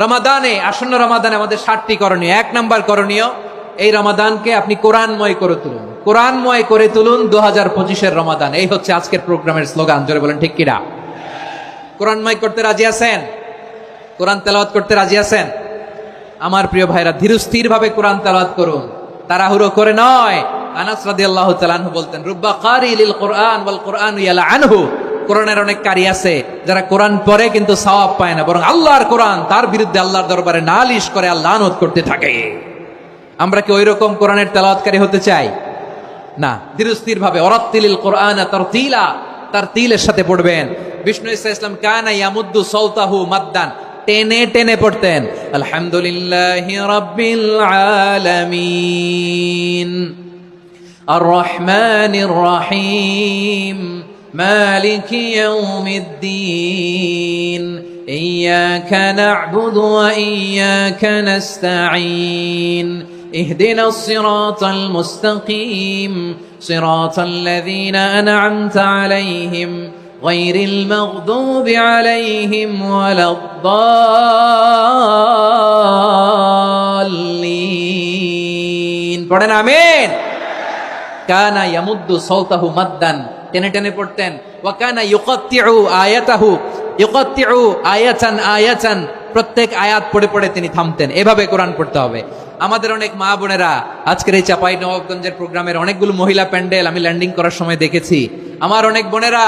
রমাদানে, আসন্ন রমাদানে আমাদের 7টি করণীয়। 1 নাম্বার করণীয়, এই রমাদানকে আপনি কোরআনময় করে তুলুন। কোরআনময় করে তুলুন 2025-এর রমাদান। এই হচ্ছে আজকের প্রোগ্রামের স্লোগান। জোরে বলেন ঠিক কিনা? কোরআনময় করতে রাজি আছেন? কোরআন তেলাওয়াত করতে রাজি আছেন? আমার প্রিয় ভাইরা, ধীরস্থির ভাবে কোরআন তেলাওয়াত করুন, তাড়াহুড়ো করে নয়। আনাস রাদিয়াল্লাহু তাআলা আনহু বলতেন, রুব্বা কারি লিল কোরআন ওয়াল কোরআনু ইয়ালআনহু। কোরআনের অনেক কারি আছে যারা কোরআন পড়ে কিন্তু সওয়াব পায় না, বরং আল্লাহর কোরআন তার বিরুদ্ধে আল্লাহর দরবারে নালিশ করে, আল্লাহ লানত করতে থাকে। আমরা কি ওইরকম কোরআনের তেলাওয়াতকারী হতে চাই? না। ধীরস্থির ভাবে ওয়ারাত্তিলিল কোরআনা তারতিলা, তারতিলের সাথে পড়বেন। বিষ্ণু ঈসা ইসলাম কানা ইয়ামুদ্দু সাওতাহু মাদ্দান, টেনে টেনে পড়তেন। আলহামদুলিল্লাহি রাব্বিল আলামিন আর রহমানির রহিম মালিকি ইয়াউমিদ্দিন ইয়্যাকা না'বুদু ওয়া ইয়্যাকা নাস্তাঈন ইহদিনাস সিরাতাল মুস্তাকিম সিরাতাল লাযীনা আন'আমতা আলাইহিম গায়রিল মাগদুবি আলাইহিম ওয়ালাদ-দাল্লিন। পড়েন আমিন। কানা ইয়ামুদ্দু সাওতাহু মাদ্দান, টেনে টেনে পড়তেন। ওয়া কানা ইউকাত্তিউ আয়াতাহু, ইউকাত্তিউ আয়াতান আয়াতান, প্রত্যেক আয়াত পড়ে পড়ে তিনি থামতেন। এভাবে কোরআন পড়তে হবে। আমাদের অনেক মা বোনেরা, আজকের এই চাঁপাইনবাবগঞ্জের প্রোগ্রামের অনেকগুলো মহিলা প্যান্ডেল আমি ল্যান্ডিং করার সময় দেখেছি। আমার অনেক বোনেরা,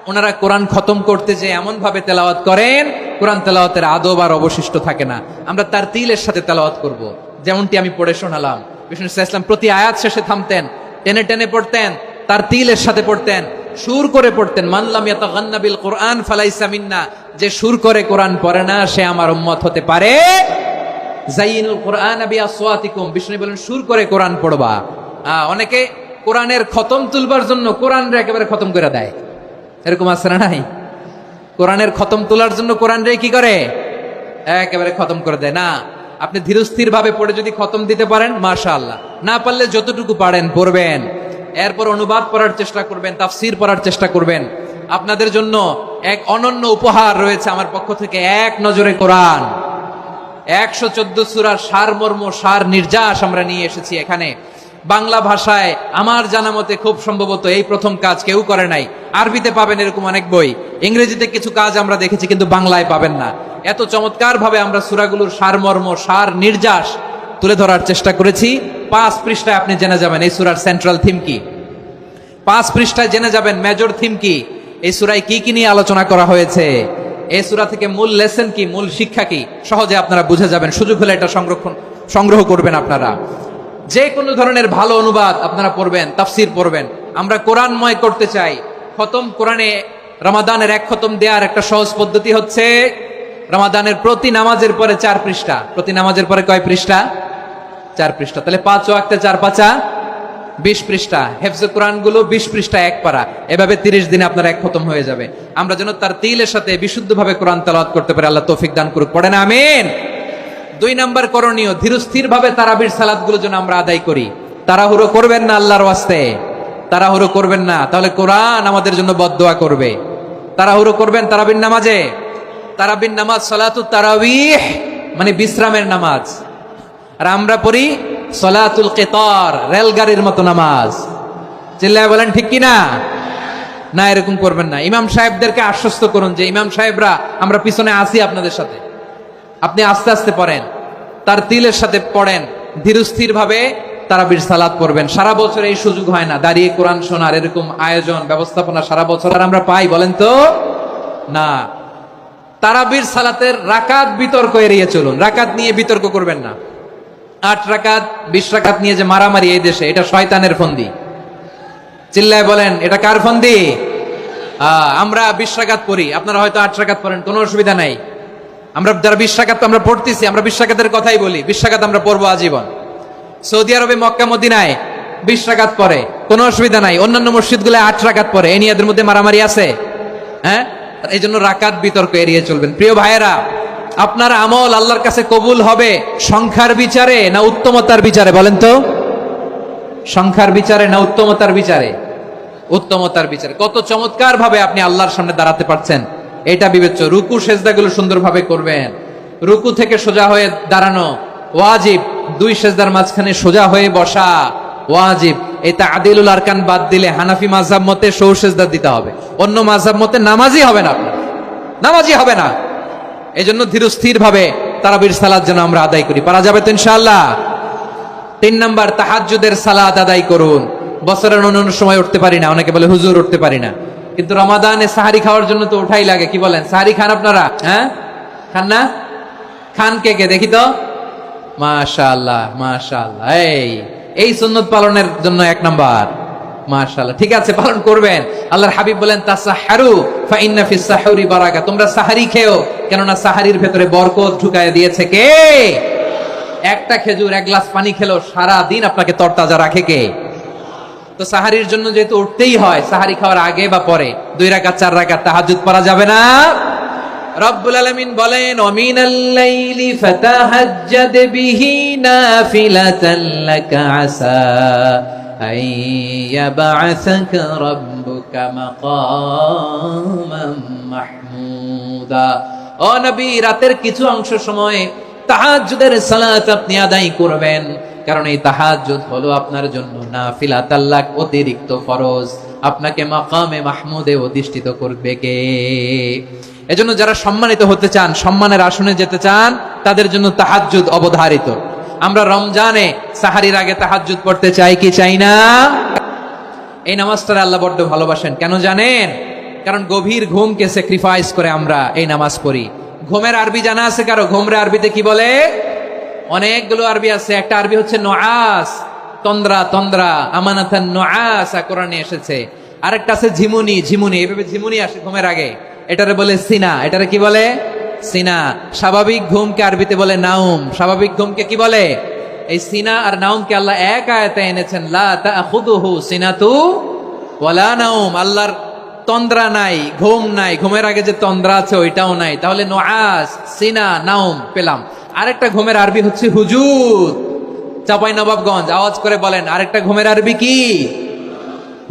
ওনারা কোরআন খতম করতে যে এমন ভাবে তেলাওয়াত করেন, কোরআন তেলাওয়াতের আদব আর অবশিষ্ট থাকে না। আমরা তার তিলের সাথে তেলাওয়াত করব, যেমনটি আমি পড়ে শোনালাম। বিষ্ণু ইসলাম প্রতি আয়াত শেষে থামতেন, টেনে টেনে পড়তেন, তার তিলের সাথে পড়তেন, সুর করে পড়তেন। মান লাম ইয়াতাগান্না বিল কোরআন ফালাইসা মিন্না, যে সুর করে কোরআন পড়ে না সে আমার উম্মত হতে পারে। যাইনুল কোরআন বিআসওয়াতিকুম, বিষ্ণু বলেন সুর করে কোরআন পড়বা। অনেকে কোরআনের খতম তুলবার জন্য কোরআনরে একেবারে খতম করে দেয়, এরকম আছে না নাই? কোরআনের খতম তোলার জন্য কোরআনরে কি করে? একেবারে খতম করে দেয়। না, আপনি ধীরস্থির ভাবে পড়ে যদি খতম দিতে পারেন মাশাআল্লাহ, না পারলে যতটুকু পারেন পড়বেন, এরপর অনুবাদ পড়ার চেষ্টা করবেন, তাফসীর পড়ার চেষ্টা করবেন। আপনাদের জন্য এক অনন্য উপহার রয়েছে আমার পক্ষ থেকে, এক নজরে কোরআন। 114 সূরার সারমর্ম, সার নির্যাস আমরা নিয়ে এসেছি এখানে বাংলা ভাষায়। আমার জানা মতে খুব সম্ভবত এই প্রথম কাজ কেউ করে নাই। আরবিতে পাবেন এরকম অনেক বই, ইংরেজিতে কিছু কাজ আমরা দেখেছি, কিন্তু বাংলায় পাবেন না। এত চমৎকার ভাবে আমরা সূরাগুলোর সারমর্ম, সার নির্যাস তুলে ধরার চেষ্টা করেছি। 5 পৃষ্ঠায় আপনি জেনে যাবেন এই সূরার সেন্ট্রাল থিম কি। 5 পৃষ্ঠায় জেনে যাবেন মেজর থিম কি, এই সূরায় কি কি নিয়ে আলোচনা করা হয়েছে, এই সূরা থেকে মূল লেসন কি, মূল শিক্ষা কি, সহজে আপনারা বুঝে যাবেন। সুযোগ হলে এটা সংগ্রহ করবেন আপনারা। যে কোনো ধরনের ভালো অনুবাদ আপনারা পড়বেন, তাফসীর পড়বেন। আমরা কোরআনময় করতে চাই। খতম কোরআনে রমাদানের 1 খতম দেওয়ার একটা সহজ পদ্ধতি হচ্ছে, রমাদানের প্রতি নামাজের পরে 4 পৃষ্ঠা। প্রতি নামাজের পরে কয় পৃষ্ঠা? 4 পৃষ্ঠা। তাহলে 5 ওয়াক্তে 4 পাঁচা 20 পৃষ্ঠা। হেফজে কোরআন গুলো 20 পৃষ্ঠা, 1 পারা। এভাবে 30 দিনে আপনার 1 খতম হয়ে যাবে। আমরা যেন তার তিলের সাথে বিশুদ্ধভাবে কোরআন তেলাওয়াত করতে পারি। আল্লাহ তৌফিক দান করুক। পড়েন আমিন। 2 নাম্বার করণীয়, ধীরস্থির ভাবে তারাবির সালাত গুলো যেন আমরা আদায় করি। তাড়াহুড়ো করবেন না আল্লাহর ওয়াস্তে, তাড়াহুড়ো করবেন না, তাহলে কোরআন আমাদের জন্য বদদোয়া করবে। তাড়াহুড়ো করবেন তারাবির নামাজে। তারাবির নামাজ সালাতুত তারাবিহ মানে বিশ্রামের নামাজ, আর আমরা পড়ি সালাতুল কিতার, রেলগাড়ির মতো নামাজ। চিল্লায় বলেন ঠিক কিনা? না, এরকম করবেন না। ইমাম সাহেবদেরকে আশ্বস্ত করুন যে ইমাম সাহেবরা আমরা পিছনে আসি আপনাদের সাথে, আপনি আস্তে আস্তে পড়েন, তার তিলের সাথে পড়েন, ধীরস্থির ভাবে তারাবির সালাত পড়বেন। সারা বছর এই সুযোগ হয় না দাঁড়িয়ে কোরআন শোনার, এরকম আয়োজন ব্যবস্থাপনা সারা বছর আর আমরা পাই বলেন তো? না। তারাবির সালাতের রাকাত বিতর্ক এড়িয়ে চলুন। রাকাত নিয়ে বিতর্ক করবেন না। 8 রাকাত 20 রাকাত নিয়ে যে মারামারি এই দেশে, এটা শয়তানের ফন্দি। চিল্লায় বলেন এটা কার ফন্দি? আমরা 20 রাকাত পড়ি, আপনারা হয়তো 8 রাকাত পড়েন, কোনো অসুবিধা নাই। আমরা যারা 20 রাকাত আমরা পড়তেছি, আমরা 20 রাকাতের কথাই বলি। 20 রাকাত আমরা পড়বো আজীবন। সৌদি আরবে মক্কা মদিনায় 20 রাকাত পড়ে, কোনো অসুবিধা নাই। অন্যান্য মসজিদগুলোয় 8 রাকাত পড়ে। এই নিয়ে এদের মধ্যে মারামারি আছে? হ্যাঁ, এই জন্য রাকাত বিতর্ক এড়িয়ে চলবেন। প্রিয় ভাইয়েরা, আপনার আমল আল্লাহর কাছে কবুল হবে সংখ্যার বিচারে না উত্তমতার বিচারে? বলেন তো, সংখ্যার বিচারে না উত্তমতার বিচারে? উত্তমতার বিচারে। কত চমৎকার ভাবে আপনি আল্লাহর সামনে দাঁড়াতে পারছেন এটা বিবেচ্য। রুকু সেজদাগুলো সুন্দরভাবে করবেন, রুকু থেকে সোজা হয়ে দাঁড়ানো ওয়াজিব, দুই সেজদার মাঝখানে সোজা হয়ে বসা ওয়াজিব। এই তা'দিলুল আরকান বাদ দিলে হানাফি মাযহাব মতে সৌ সেজদা দিতে হবে, অন্য মাযহাব মতে নামাজই হবে না, আপনার নামাজই হবে না। এই জন্য ধীরস্থির ভাবে তারাবির সালাত যেন আমরা আদায় করি, পারা যাবে তো ইনশাআল্লাহ। 3 নাম্বার, তাহাজ্জুদের সালাত আদায় করুন। বছরের অন্য সময় উঠতে পারি না, অনেকে বলে হুজুর উঠতে পারি না, কিন্তু রমাদানে সাহারি খাওয়ার জন্য তো ওঠাই লাগে। কি বলেন, সাহারি খান আপনারা? হ্যাঁ, খান না? খান কে কে দেখি তো? মাশাআল্লাহ মাশাআল্লাহ। এই সুন্নত পালনের জন্য 1 নাম্বার। মাশাআল্লাহ, ঠিক আছে, পালন করবেন। আল্লাহর হাবিব বলেন তাসাহহারু ফা ইন্না ফিস সাহুরি বারাকা, তোমরা সাহারি খেও, কেননা সাহারির ভেতরে বরকত ঢুকায় দিয়েছে কে? একটা খেজুর, 1 গ্লাস পানি খেলো সারা দিন আপনাকে তরতাজা রাখে কে? তো সাহারির জন্য যেহেতু উঠতেই হয়, সাহারি খাওয়ার আগে বা পরে 2 রাকাত 4 রাকাত তাহাজ্জুদ পড়া যাবে না? রব্বুল আলামিন বলেন ওয়ামিনাল লাইলি ফাতাহাজ্জাদ বিহি নাফিলাতান লাকা আসা আইয়াবআসাকা রাব্বুকা মাকামান মাহমুদা। ও নবী, রাতের কিছু অংশ সময় তাহাজ্জুদের সালাত আপনি আদায় করবেন, কারণ এই তাহাজ্জুদ হলো আপনার জন্য নাফিলাতাল লাক, অতিরিক্ত ফরজ। আপনাকে মাকামে মাহমুদে অধিষ্ঠিত করবে কে? এজন্য যারা সম্মানিত হতে চান, সম্মানের আসনে যেতে চান, তাদের জন্য তাহাজ্জুদ অবধারিত। আমরা রমজানে সাহারির আগে তাহাজ্জুদ পড়তে চাই কি চাই না? এই নামাজটা আল্লাহ বড্ড ভালোবাসেন, কেন জানেন? কারণ গভীর ঘুমকে স্যাক্রিফাইস করে আমরা এই নামাজ পড়ি। ঘুমের আরবি জানা আছে কারো? ঘুমরে আরবিতে কি বলে? অনেকগুলো আরবি আছে। একটা আরবি হচ্ছে নুআস, তন্দ্রা তন্দ্রা, আমানাতান নুআসা কোরআনে এসেছে। আরেকটা আছে ঝিমুনি, ঝিমুনি, এইভাবে ঝিমুনি আসে ঘুমের আগে, এটারে বলে সিনা। এটারে কি বলে? সিনা। স্বাভাবিক ঘুমকে আরবিতে বলে নাউম। স্বাভাবিক ঘুমকে কি বলে? এই সিনা আর নাউমকে আল্লাহ এক আয়াতে এনেছেন, লা তাখুযুহু সিনাতু ওয়ালা নাউম। আল্লাহর তন্দ্রা নাই, ঘুম নাই, ঘুমের আগে যে তন্দ্রা আছে ওইটাও নাই। তাহলে নুআস, সিনা, নাউম পেলাম। আরেকটা ঘুমের আরবি হচ্ছে হুজুদ। চাঁপাইনবাবগঞ্জ আওয়াজ করে বলেন, আরেকটা ঘুমের আরবি কি?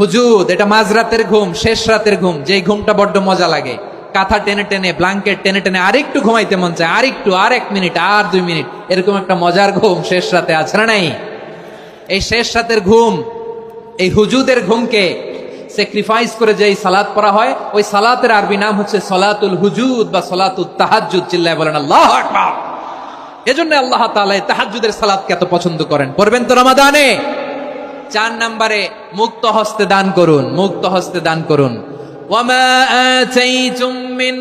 হুজুদ। এটা মাঝরাতের ঘুম, শেষ রাতের ঘুম, যেই ঘুমটা বড্ড মজা লাগে। কাঁথা টেনে টেনে, ব্ল্যাঙ্কেট টেনে টেনে আরেকটু ঘুমাইতে মন চায়, আরেকটু, আর 1 মিনিট, আর 2 মিনিট, এরকম একটা মজার ঘুম শেষ রাতে আছে না নাই? এই শেষ রাতের ঘুম, এই হুজুদের ঘুমকে স্যাক্রিফাইস করে যেই সালাত পড়া হয়, ওই সালাতের আরবি নাম হচ্ছে সলাতুল হুজুদ বা সলাতুত তাহাজ্জুদ। চিল্লায় বলেন আল্লাহু আকবার। এজন্য আল্লাহ তাআলা তাহাজ্জুদের সালাতকে এত পছন্দ করেন। পড়বেন তো রমাদানে। 4 নম্বরে মুক্ত হস্তে দান করুন, মুক্ত হস্তে দান করুন। ওয়ামা আতাইতুম মিন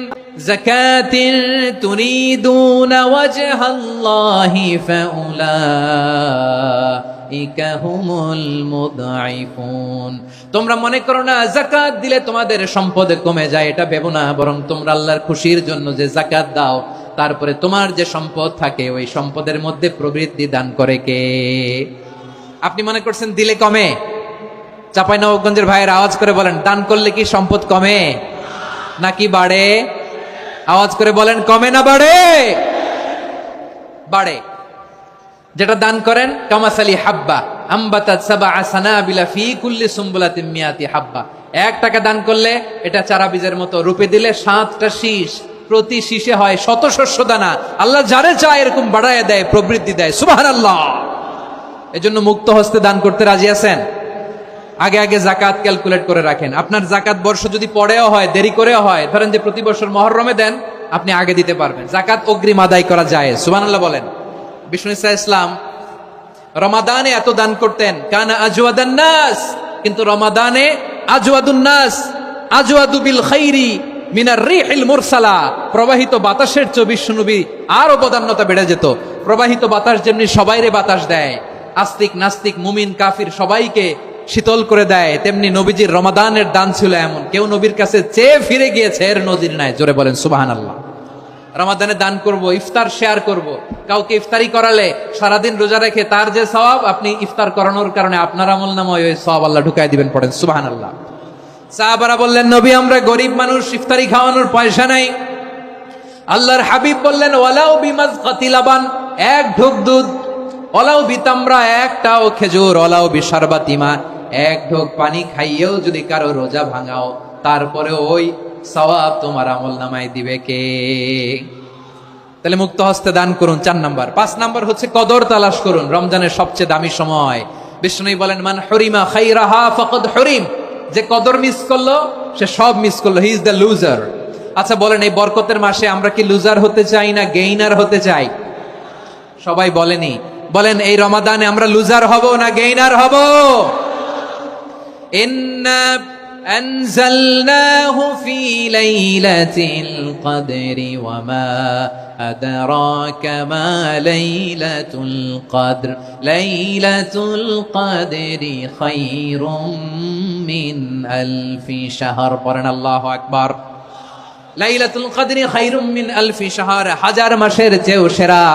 যাকাতিন তুরিদুনা ওয়াজহাল্লাহি ফাউলাইকা হুমুল মুদঈফুন। তোমরা মনে করো না যাকাত দিলে তোমাদের সম্পদ কমে যায়, এটা ভেবো না, বরং তোমরা আল্লাহর খুশির জন্য যে যাকাত দাও, তারপরে তোমার যে সম্পদ থাকে ওই সম্পদের মধ্যে প্রবৃদ্ধি দান করে কে? আপনি মনে করছেন দিলে কমে? চাঁপাইনবাবগঞ্জের ভাইয়ের আওয়াজ করে বলেন, দান করলে কি সম্পদ কমে নাকি বাড়ে? আওয়াজ করে বলেন, কমে না বাড়ে? বাড়ে। যেটা দান করেন, কামাসালি হাব্বা আম্বাতাত সাবআ সানাবিলা ফি কুল্লি সুম্বুলাতিন মিয়াতি হাব্বা। 1 টাকা দান করলে এটা চারা বীজের মতো, রূপে দিলে 7টা শীষ, প্রতি শীষে হয় 100 শস্য দানা। আল্লাহ যারে চায় এরকম বাড়ায় দেয়, প্রবৃদ্ধি দেয়। সুবহানাল্লাহ। এজন্য মুক্ত হস্তে দান করতে রাজি আছেন? আগে আগে যাকাত ক্যালকুলেট করে রাখেন। আপনার যাকাত বর্ষ যদি পরেও হয়, দেরি করেও হয়, ধরেন যে প্রতি বছর মুহররমে দেন, আপনি আগে দিতে পারবেন। যাকাত অগ্রিম আদায় করা যায়। সুবহানাল্লাহ বলেন। বিষ্ণু ইসলাম রমাদানে এত দান করতেন, কানা আজওয়াদান নাস, কিন্তু রমাদানে আজওয়াদুন নাস আজওয়াদু বিল খাইরি মিনার রিহিল মুরসালা। প্রবাহিত বাতাসের চেয়ে বিশ্বনবী আরো বদান্যতা বেড়ে যেত। প্রবাহিত বাতাস যেমনি সবাইরে বাতাস দেয়, আস্তিক নাস্তিক মুমিন কাফির সবাইকে শীতল করে দেয়, তেমনি নবীজির রমাদানের দান ছিল এমন, কেউ নবীর কাছে চেয়ে ফিরে গিয়েছে এর নজির নাই। জোরে বলেন সুবহানাল্লাহ। রমাদানে দান করব, ইফতার শেয়ার করব। কাউকে ইফতারি করালে সারাদিন রোজা রেখে তার যে সওয়াব, আপনি ইফতার করানোর কারণে আপনার আমলনামায় ওই সওয়াব আল্লাহ ঢুকাই দিবেন। পড়েন সুবহানাল্লাহ। সাহাবারা বললেন, নবী আমরা গরিব মানুষ, ইফতারি খাওয়ানোর পয়সা নাই। আল্লাহর হাবিব বললেন, ওয়ালাউ বিমাজকাতি লাবান, 1 ঢোক দুধ, ওয়ালাউ বিতামরা, 1টাও খেজুর, ওয়ালাউ বিশারবাতিমা, 1 ঢোক পানি খাইয়েও যদি কারো রোজা ভাঙাও, তারপরে ওই সওয়াব তোমার আমলনামায় দিবে কে? তাহলে মুক্ত হস্তে দান করুন 4 নাম্বার। 5 নাম্বার হচ্ছে কদর তালাশ করুন, রমজানের সবচেয়ে দামি সময়। বিষ্ণু বলেন মান হরিমা খাইরাহা ফাকাদ হরিম, যে কদর মিস করলো সে সব মিস করলো, হি ইজ দ্য লুজার। আচ্ছা বলেন, এই বরকতের মাসে আমরা কি লুজার হতে চাই না গেইনার হতে চাই? সবাই বলেনি, বলেন এই রমাদানে আমরা লুজার হব না গেইনার হব? ইন্না আনজালনাহু ফি লাইলাতিল কদরি ওয়া মা আদরাকা মা লাইলাতুল কদর লাইলাতুল কদরি খায়রুম মিন আলফি শাহর। পড়েন আল্লাহু আকবার। লাইলাতুল কদরি খায়রুম মিন আলফি শাহর, 1000 মাসের চেয়েও সেরা।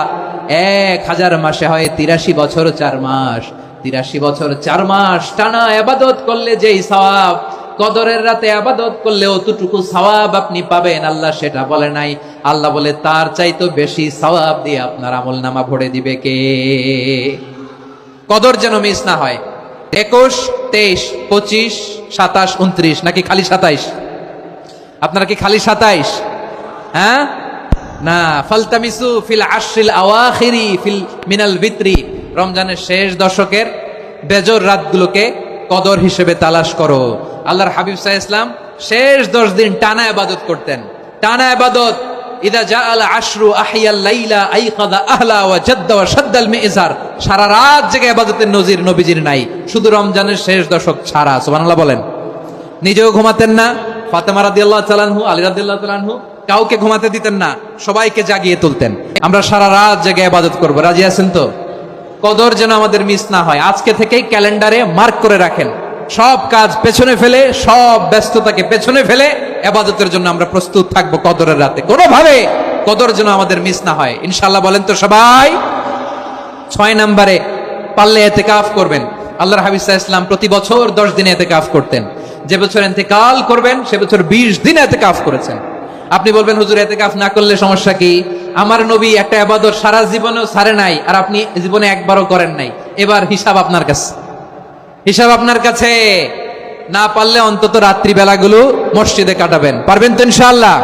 1000 মাসে হয় 83 বছর 4 মাস। 83 বছর 4 মাস টানা ইবাদত করলে যেই সওয়াব, কদরের রাতে ইবাদত করলে অতটুকু সওয়াব আপনি পাবেন, আল্লাহ সেটা বলে নাই। আল্লাহ বলে তার চাইতে বেশি সওয়াব দিয়ে আপনার আমলনামা ভরে দিবে কে? কদর যেন মিস না হয়। 21, 23, 25, 27, 29 নাকি খালি 27? আপনারা কি খালি 27? হ্যাঁ না, ফালতামিসু ফিল আশরিল আওয়াখিরি ফিল মিনাল ভিতরি, রমজানের শেষ দশকের বেজর রাতগুলোকে কদর হিসেবে তালাশ করো। আল্লাহর হাবিব সাল্লাল্লাহু আলাইহি ওয়াসাল্লাম শেষ 10 দিন টানা ইবাদত করতেন, টানা ইবাদত। ইদা জাআল আশরু আহিয়াল লাইলা আইকাদা আহলা ওয়া জাদ্দা ওয়া শাদ্দাল মিজার, সারা রাত জেগে ইবাদতের নজির নবীজির নাই, শুধু রমজানের শেষ দশক ছাড়া। সুবহানাল্লাহ বলেন। নিজেও ঘুমাতেন না, ফাতেমা রাদিয়াল্লাহু তাআলা আনহু, আলী রাদিয়াল্লাহু তাআলা আনহু কাউকে ঘুমাতে দিতেন না, সবাইকে জাগিয়ে তুলতেন। আমরা সারা রাত জেগে ইবাদত করব, রাজি আছেন তো? কদর যেন আমাদের মিস না হয়। আজকে থেকেই ক্যালেন্ডারে মার্ক করে রাখেন, সব কাজ পেছনে ফেলে, সব ব্যস্ততাকে পেছনে ফেলে ইবাদতের জন্য আমরা প্রস্তুত থাকবো কদরের রাতে। কোনোভাবে কদর যেন আমাদের মিস না হয়, ইনশাআল্লাহ। বলেন তো সবাই? 6 নম্বরে পারলে ইতিকাফ করবেন। আল্লাহর হাবিব সাল্লাল্লাহু আলাইহি ওয়াসাল্লাম প্রতি বছর 10 দিন ইতিকাফ করতেন। যে বছর ইন্তেকাল করবেন সে বছর 20 দিন ইতিকাফ করেছেন। আপনি বলবেন হুজুর ইতিকাফ না করলে সমস্যা কি? আমার নবী একটা ইবাদত সারা জীবনেও ছাড়ে নাই, আর আপনি জীবনে একবারও করেন নাই। এবার হিসাব আপনার কাছে, হিসাব আপনার কাছে। না পারলে অন্তত রাত্রি বেলাগুলো মসজিদে কাটাবেন। পারবেন তো ইনশাআল্লাহ?